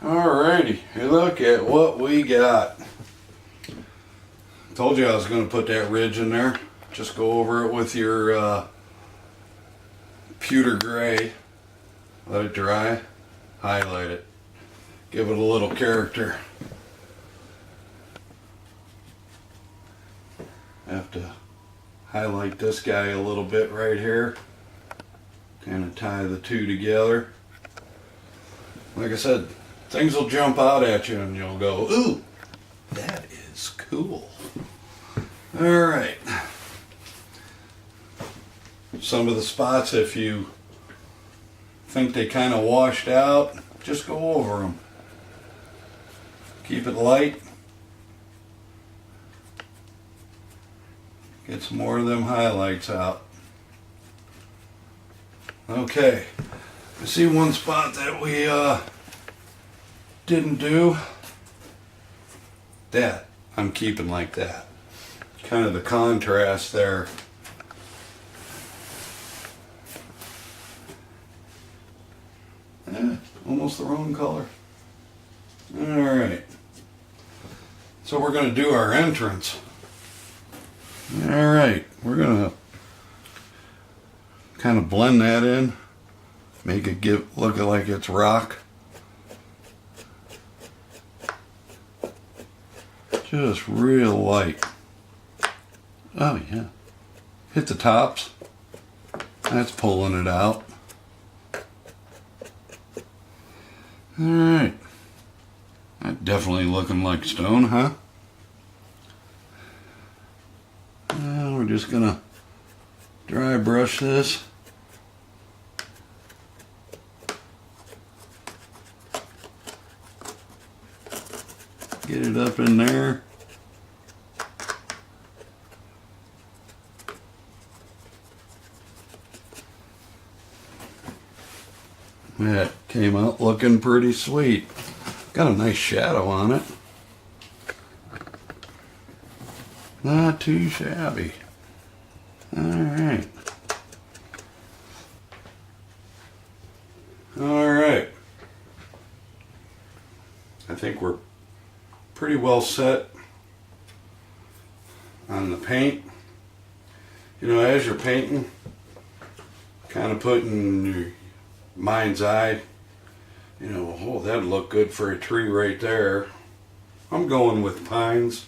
Alrighty, hey, look at what we got. Told you I was going to put that ridge in there. Just go over it with your pewter gray. Let it dry. Highlight it. Give it a little character. Have to highlight this guy a little bit right here. Kind of tie the two together. Like I said, things will jump out at you and you'll go, ooh, that is cool. Alright. Some of the spots, if you think they kind of washed out, just go over them. Keep it light. Get some more of them highlights out. Okay. I see one spot that we didn't do. That I'm keeping like that. Kind of the contrast there. Almost the wrong color. Alright. So we're going to do our entrance. Alright. We're going to kind of blend that in. Make it look like it's rock. Just real light. Oh yeah. Hit the tops. That's pulling it out. Alright. That definitely looking like stone, huh? Now we're just gonna dry brush this. Get it up in there. That came out looking pretty sweet. Got a nice shadow on it. Not too shabby. Alright. Alright. I think we're pretty well set on the paint. You know, as you're painting, kind of putting your mind's eye, you know, oh, that'd look good for a tree right there. I'm going with pines.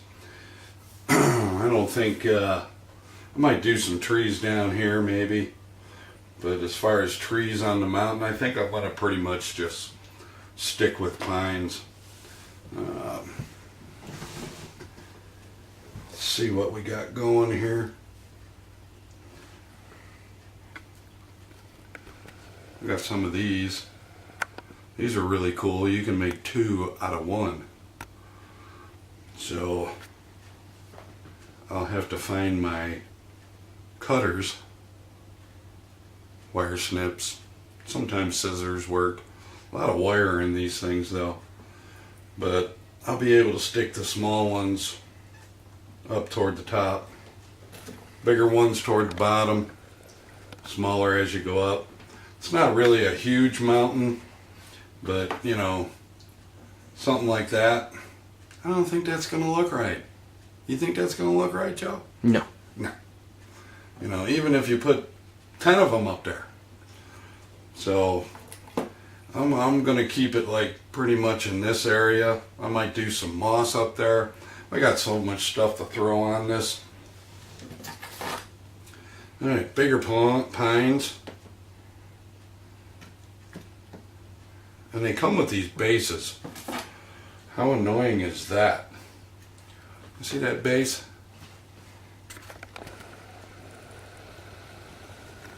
I don't think, I might do some trees down here maybe, but as far as trees on the mountain, I think I'm going to pretty much just stick with pines. Let's see what we got going here. I got some of these. These are really cool. You can make 2 out of 1. So I'll have to find my cutters, wire snips, sometimes scissors work. A lot of wire in these things though. But I'll be able to stick the small ones up toward the top, bigger ones toward the bottom, smaller as you go up. It's not really a huge mountain, but you know, something like that. I don't think that's going to look right. You think that's going to look right, Joe? No. No. You know, even if you put 10 of them up there. So I'm going to keep it like pretty much in this area. I might do some moss up there. I got so much stuff to throw on this. Alright, bigger pines. And they come with these bases. How annoying is that? You see that base?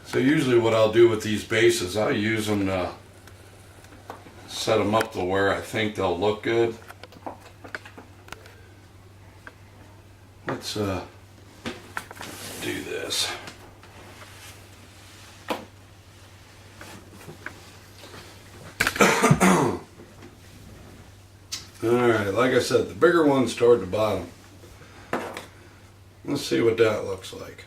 So usually what I'll do with these bases, I'll use them to set them up to where I think they'll look good. Let's do this. Alright, like I said, the bigger one's toward the bottom. Let's see what that looks like.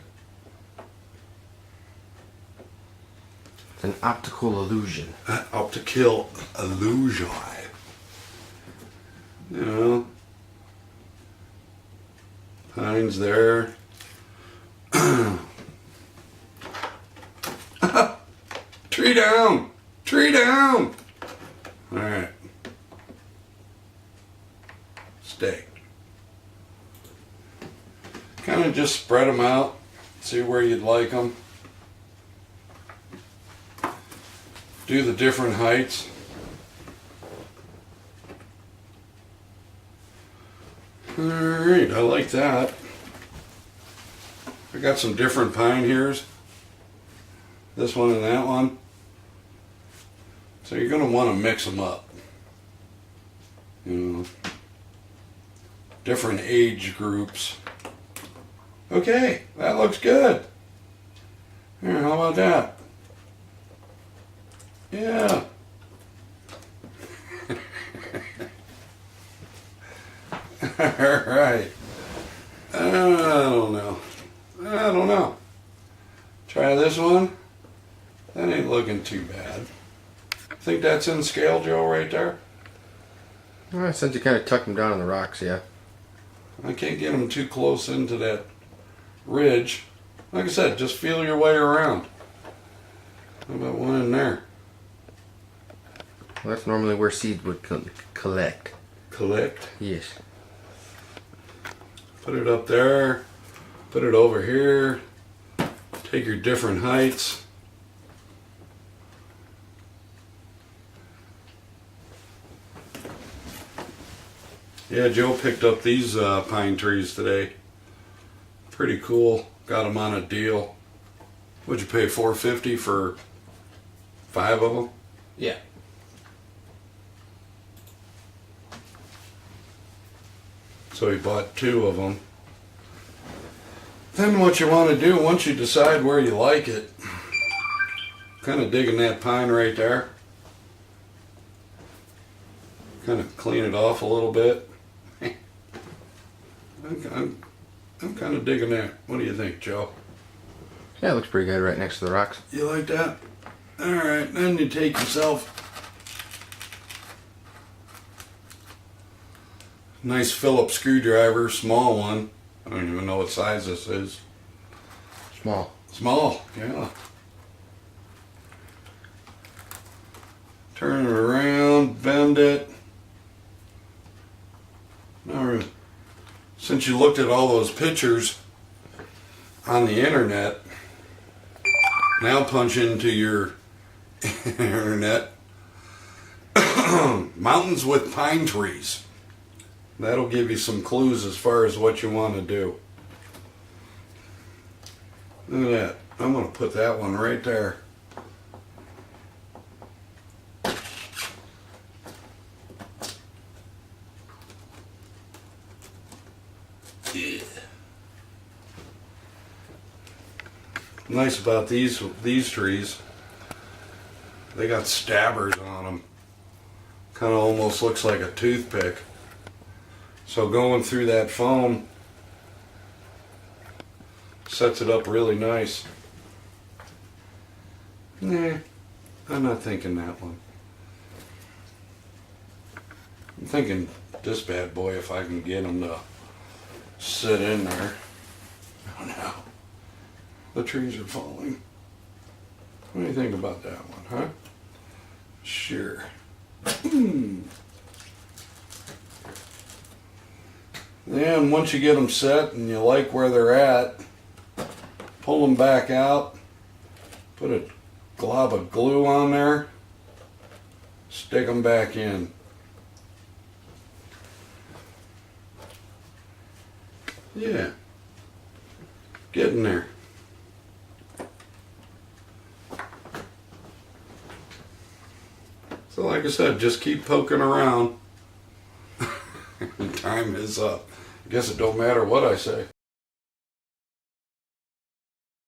It's an optical illusion. Optical illusion. You know, pines there. Tree down! Tree down! Alright. Stay. Kind of just spread them out. See where you'd like them. Do the different heights. Alright, I like that. I got some different pine here's. This one and that one. So you're going to want to mix them up. You know, different age groups. Okay, that looks good. Here, how about that? Yeah. Alright. I don't know. Try this one. That ain't looking too bad. Think that's in scale, Joe, right there? Well, since you kind of tucked them down on the rocks, yeah. I can't get them too close into that ridge. Like I said, just feel your way around. How about one in there? Well, that's normally where seed would collect. Collect? Yes. Put it up there. Put it over here. Take your different heights. Yeah, Joe picked up these pine trees today. Pretty cool. Got them on a deal. What'd you pay? $4.50 for 5 of them? Yeah. So he bought 2 of them. Then what you want to do, once you decide where you like it, kind of digging that pine right there. Kind of clean it off a little bit. I'm kind of digging that. What do you think, Joe? Yeah, it looks pretty good right next to the rocks. You like that? Alright, then you take yourself nice Phillips screwdriver, small one. I don't even know what size this is. Small. Small, yeah. Turn it around, bend it. Now, since you looked at all those pictures on the internet, now punch into your internet mountains with pine trees. That'll give you some clues as far as what you want to do. Look at that. I'm going to put that one right there. Yeah. Nice about these trees, they got stabbers on them. Kind of almost looks like a toothpick. So going through that foam sets it up really nice. Nah, I'm not thinking that one. I'm thinking this bad boy, if I can get him to sit in there. Oh no. The trees are falling. What do you think about that one, huh? Sure. Then once you get them set and you like where they're at, pull them back out, put a glob of glue on there, stick them back in. Yeah, getting there. So like I said, just keep poking around. Time is up. I guess it don't matter what I say.